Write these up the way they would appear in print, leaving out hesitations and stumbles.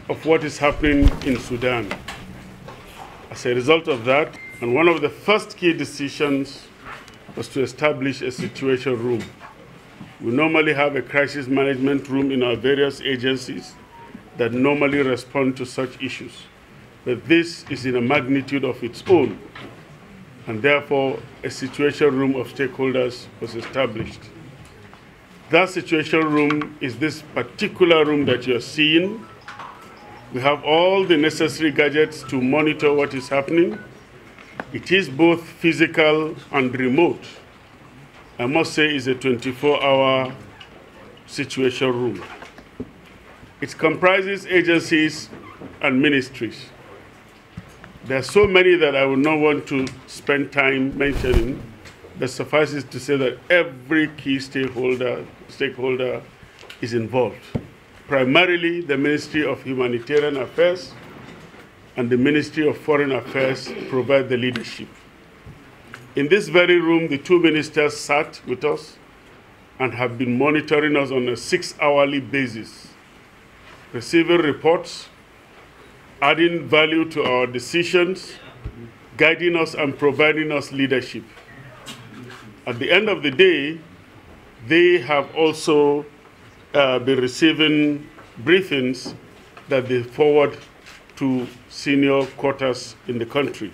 of what is happening in Sudan. As a result of that, and one of the first key decisions was to establish a situation room. We normally have a crisis management room in our various agencies that normally respond to such issues. But this is in a magnitude of its own, and therefore a situation room of stakeholders was established. That situation room is this particular room that you're seeing. We have all the necessary gadgets to monitor what is happening. It is both physical and remote. I must say it's a 24-hour situation room. It comprises agencies and ministries. There are so many that I would not want to spend time mentioning, but suffices to say that every key stakeholder is involved. Primarily, the Ministry of Humanitarian Affairs and the Ministry of Foreign Affairs provide the leadership. In this very room, the two ministers sat with us and have been monitoring us on a 6-hourly basis, receiving reports, adding value to our decisions, guiding us and providing us leadership. At the end of the day, they have also been receiving briefings that they forward to senior quarters in the country.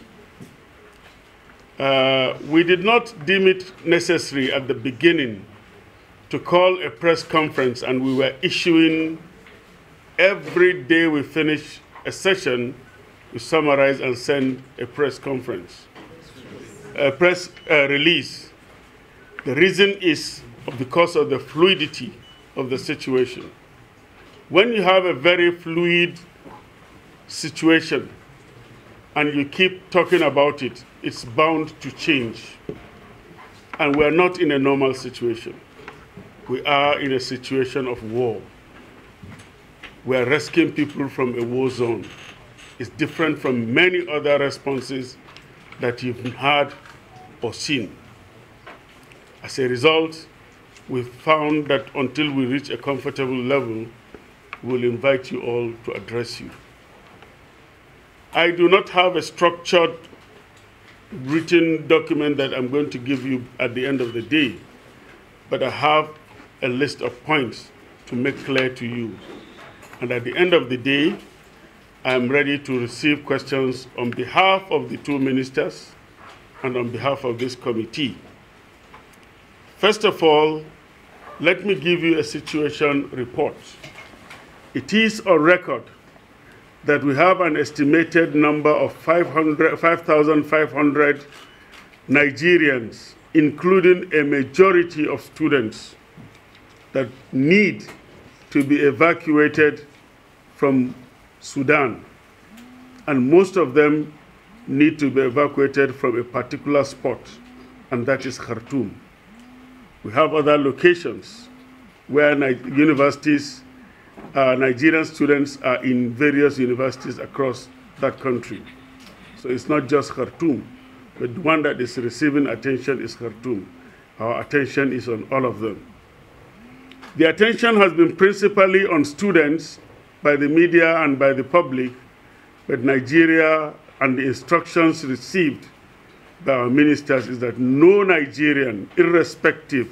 We did not deem it necessary at the beginning to call a press conference, and we were issuing every day we finish a session, we summarize and send a press conference, a press release. The reason is because of the fluidity of the situation. When you have a very fluid situation and you keep talking about it, it's bound to change. And we're not in a normal situation. We are in a situation of war. We're rescuing people from a war zone. It's different from many other responses that you've had or seen. As a result, we've found that until we reach a comfortable level, we'll invite you all to address you. I do not have a structured written document that I'm going to give you at the end of the day, but I have a list of points to make clear to you. And at the end of the day, I'm ready to receive questions on behalf of the two ministers and on behalf of this committee. First of all, let me give you a situation report. It is on record that we have an estimated number of 5,500 Nigerians, including a majority of students, that need to be evacuated from Sudan. And most of them need to be evacuated from a particular spot, and that is Khartoum. We have other locations where universities, Nigerian students are in various universities across that country. So it's not just Khartoum, but the one that is receiving attention is Khartoum. Our attention is on all of them. The attention has been principally on students by the media and by the public, but Nigeria and the instructions received by our ministers is that no Nigerian, irrespective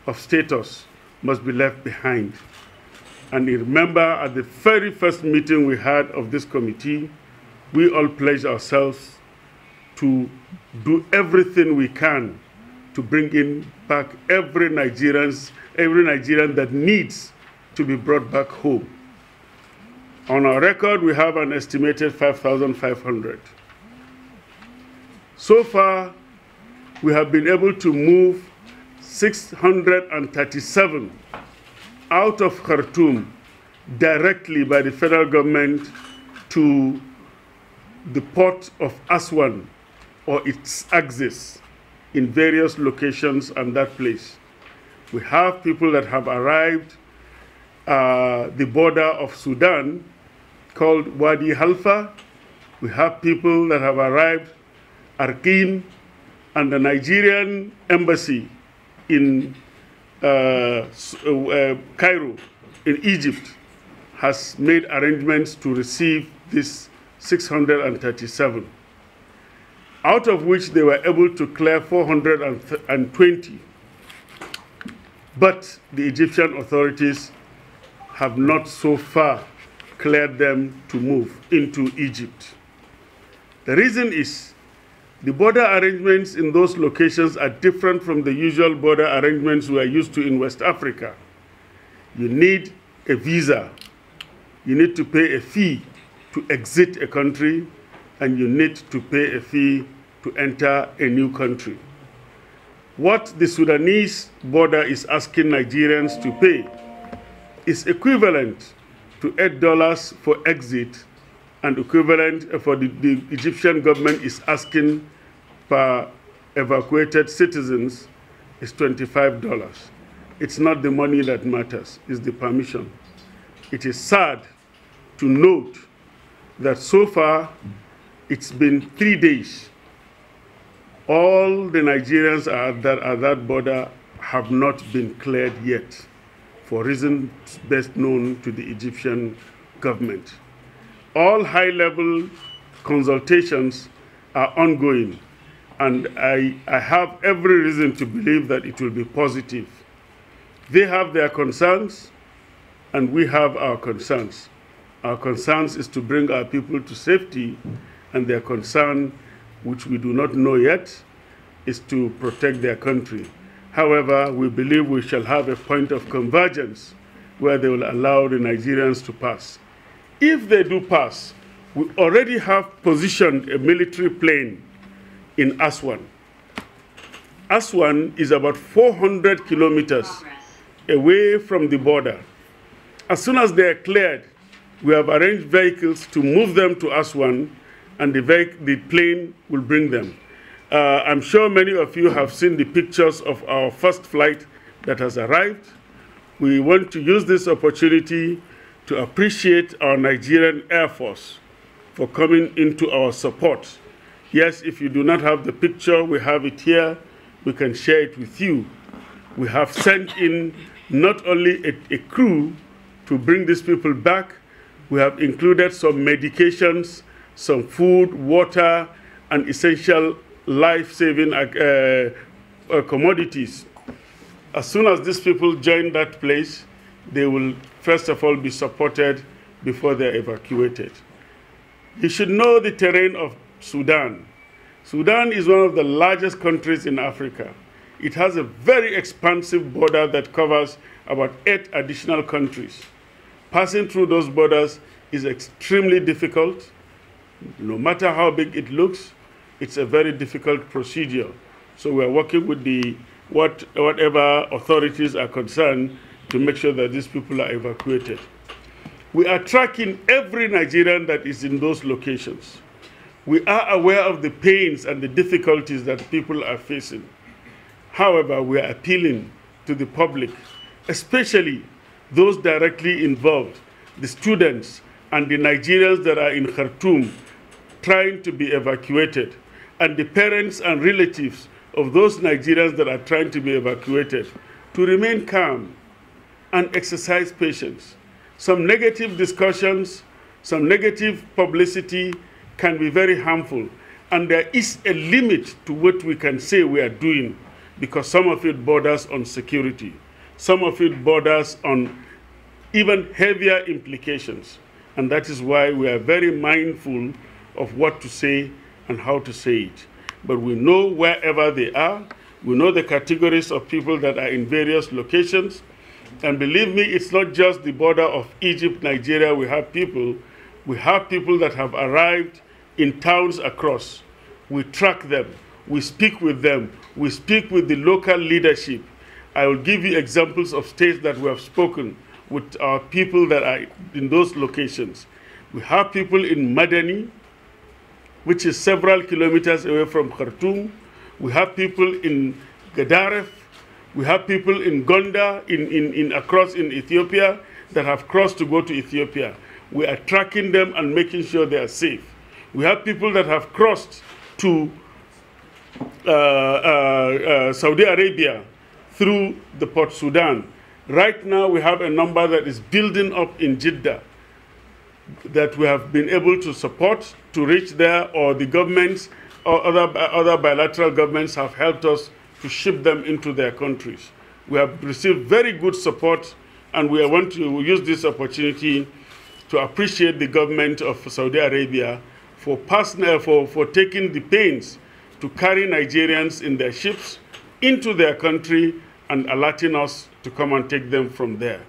of status, must be left behind. And you remember at the very first meeting we had of this committee, we all pledged ourselves to do everything we can to bring in back every Nigerian that needs to be brought back home. On our record, we have an estimated 5,500. So far, we have been able to move 637 out of Khartoum directly by the federal government to the port of Aswan or its axis in various locations and that place. We have people that have arrived the border of Sudan called Wadi Halfa. We have people that have arrived Arkin and the Nigerian embassy in Cairo, in Egypt, has made arrangements to receive this 637, out of which they were able to clear 420. But the Egyptian authorities have not so far cleared them to move into Egypt. The reason is the border arrangements in those locations are different from the usual border arrangements we are used to in West Africa. You need a visa, you need to pay a fee to exit a country, and you need to pay a fee to enter a new country. What the Sudanese border is asking Nigerians to pay is equivalent to $8 for exit, and equivalent for the Egyptian government is asking per evacuated citizens is $25. It's not the money that matters, it's the permission. It is sad to note that so far it's been 3 days. All the Nigerians at that border have not been cleared yet, for reasons best known to the Egyptian government. All high-level consultations are ongoing, and I have every reason to believe that it will be positive. They have their concerns, and we have our concerns. Our concerns is to bring our people to safety, and their concern, which we do not know yet, is to protect their country. However, we believe we shall have a point of convergence where they will allow the Nigerians to pass. If they do pass, we already have positioned a military plane in Aswan. Aswan is about 400 kilometers away from the border. As soon as they are cleared, we have arranged vehicles to move them to Aswan, and the plane will bring them. I'm sure many of you have seen the pictures of our first flight that has arrived. We want to use this opportunity to appreciate our Nigerian Air Force for coming into our support. Yes, if you do not have the picture, we have it here. We can share it with you. We have sent in not only a crew to bring these people back, we have included some medications, some food, water, and essential life-saving commodities. As soon as these people join that place, they will first of all be supported before they're evacuated. You should know the terrain of Sudan. Sudan is one of the largest countries in Africa. It has a very expansive border that covers about 8 additional countries. Passing through those borders is extremely difficult. No matter how big it looks, it's a very difficult procedure. So we are working with whatever authorities are concerned to make sure that these people are evacuated. We are tracking every Nigerian that is in those locations. We are aware of the pains and the difficulties that people are facing. However, we are appealing to the public, especially those directly involved, the students and the Nigerians that are in Khartoum trying to be evacuated, and the parents and relatives of those Nigerians that are trying to be evacuated, to remain calm and exercise patience. Some negative discussions, some negative publicity can be very harmful, and there is a limit to what we can say we are doing, because some of it borders on security. Some of it borders on even heavier implications, and that is why we are very mindful of what to say and how to say it. But we know wherever they are, we know the categories of people that are in various locations, and believe me, it's not just the border of Egypt, Nigeria. We have people that have arrived in towns across. We track them, we speak with them, we speak with the local leadership. I will give you examples of states that we have spoken with our people that are in those locations. We have people in Madani, which is several kilometers away from Khartoum. We have people in Gadaref. We have people in Gonda, across in Ethiopia, that have crossed to go to Ethiopia. We are tracking them and making sure they are safe. We have people that have crossed to Saudi Arabia through the Port Sudan. Right now, we have a number that is building up in Jeddah. that we have been able to support to reach there, or the governments or other bilateral governments have helped us to ship them into their countries. We have received very good support, and we want to use this opportunity to appreciate the government of Saudi Arabia for taking the pains to carry Nigerians in their ships into their country and alerting us to come and take them from there.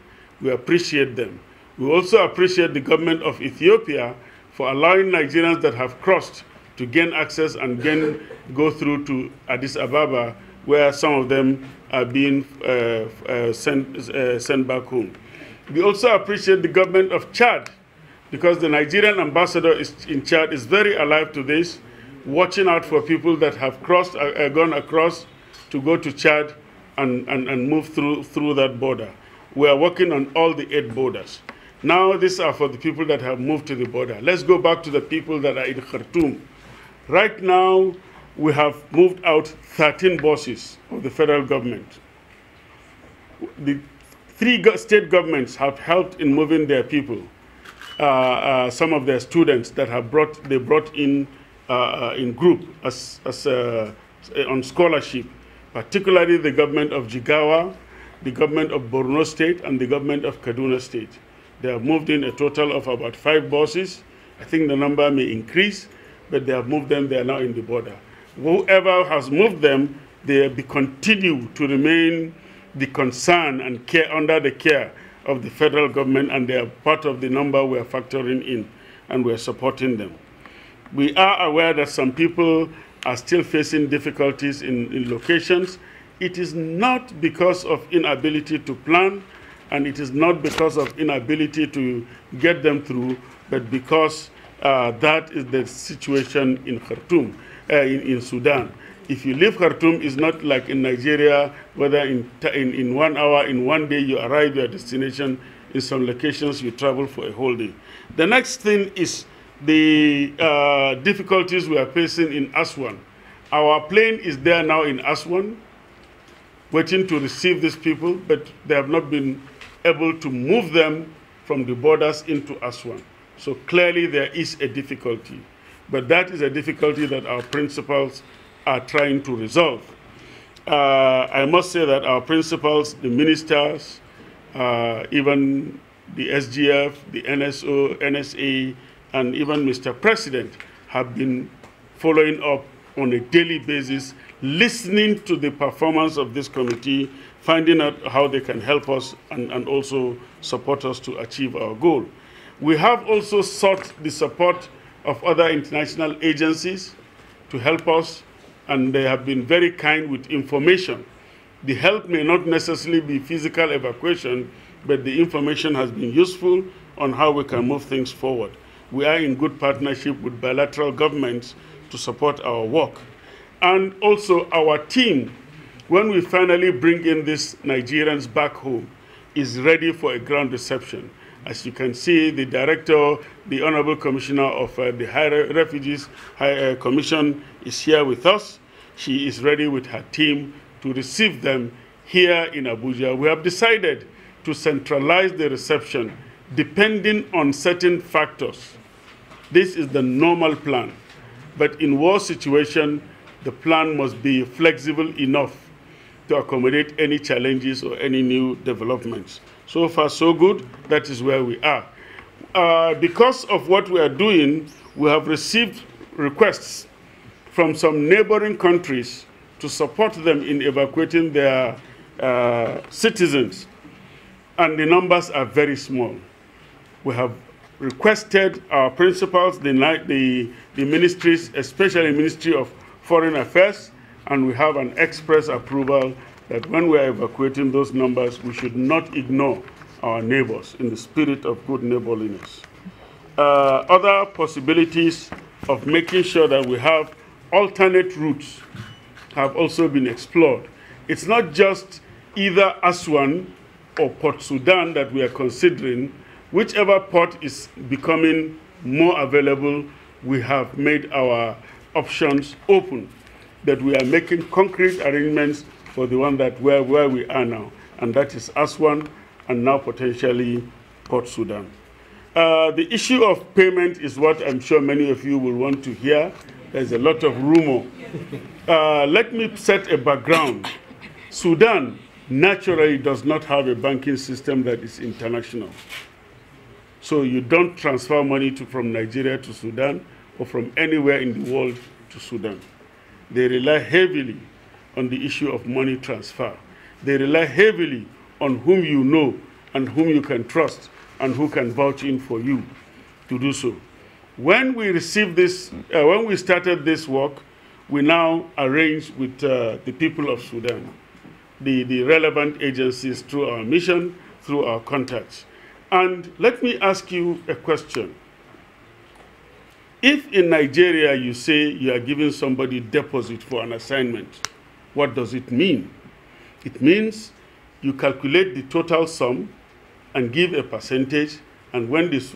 We appreciate them. We also appreciate the government of Ethiopia for allowing Nigerians that have crossed to gain access and go through to Addis Ababa, where some of them are being sent back home. We also appreciate the government of Chad, because the Nigerian ambassador in Chad is very alive to this, watching out for people that have gone across to go to Chad and move through that border. We are working on all the 8 borders. Now these are for the people that have moved to the border. Let's go back to the people that are in Khartoum. Right now, we have moved out 13 buses of the federal government. The 3 state governments have helped in moving their people. Some of their students that they brought in group on scholarship, particularly the government of Jigawa, the government of Borno State, and the government of Kaduna State. They have moved in a total of about 5 buses. I think the number may increase, but they have moved them. They are now in the border. Whoever has moved them, they continue to remain the concern and care under the care of the federal government, and they are part of the number we are factoring in, and we are supporting them. We are aware that some people are still facing difficulties in locations. It is not because of inability to plan, and it is not because of inability to get them through, but because that is the situation in Khartoum, in Sudan. If you leave Khartoum, it's not like in Nigeria, whether in 1 hour, in 1 day, you arrive at your destination. In some locations, you travel for a whole day. The next thing is the difficulties we are facing in Aswan. Our plane is there now in Aswan, waiting to receive these people, but they have not been able to move them from the borders into Aswan. So clearly there is a difficulty, but that is a difficulty that our principals are trying to resolve. I must say that our principals, the ministers, even the SGF, the NSO, NSA, and even Mr. President have been following up on a daily basis, listening to the performance of this committee, finding out how they can help us and also support us to achieve our goal. We have also sought the support of other international agencies to help us, and they have been very kind with information. The help may not necessarily be physical evacuation, but the information has been useful on how we can move things forward. We are in good partnership with bilateral governments to support our work. And also our team, when we finally bring in these Nigerians back home, is ready for a ground reception. As you can see, the director, the Honorable Commissioner of the High Refugees Commission is here with us. She is ready with her team to receive them here in Abuja. We have decided to centralize the reception depending on certain factors. This is the normal plan. But in war situation, the plan must be flexible enough to accommodate any challenges or any new developments. So far, so good. That is where we are. Because of what we are doing, we have received requests from some neighboring countries to support them in evacuating their citizens. And the numbers are very small. We have requested our principals, the ministries, especially Ministry of Foreign Affairs, and we have an express approval that when we are evacuating those numbers, we should not ignore our neighbors in the spirit of good neighborliness. Other possibilities of making sure that we have alternate routes have also been explored. It's not just either Aswan or Port Sudan that we are considering. Whichever port is becoming more available, we have made our options open, that we are making concrete arrangements for the one that where we are now, and that is Aswan and now potentially Port Sudan. The issue of payment is what I'm sure many of you will want to hear. There's a lot of rumor. Let me set a background. Sudan naturally does not have a banking system that is international. So you don't transfer money from Nigeria to Sudan or from anywhere in the world to Sudan. They rely heavily on the issue of money transfer. They rely heavily on whom you know and whom you can trust and who can vouch in for you to do so. When we received this, when we started this work, we now arrange with the people of Sudan, the relevant agencies through our mission, through our contacts. And let me ask you a question. If in Nigeria you say you are giving somebody deposit for an assignment, what does it mean? It means you calculate the total sum and give a percentage, and when this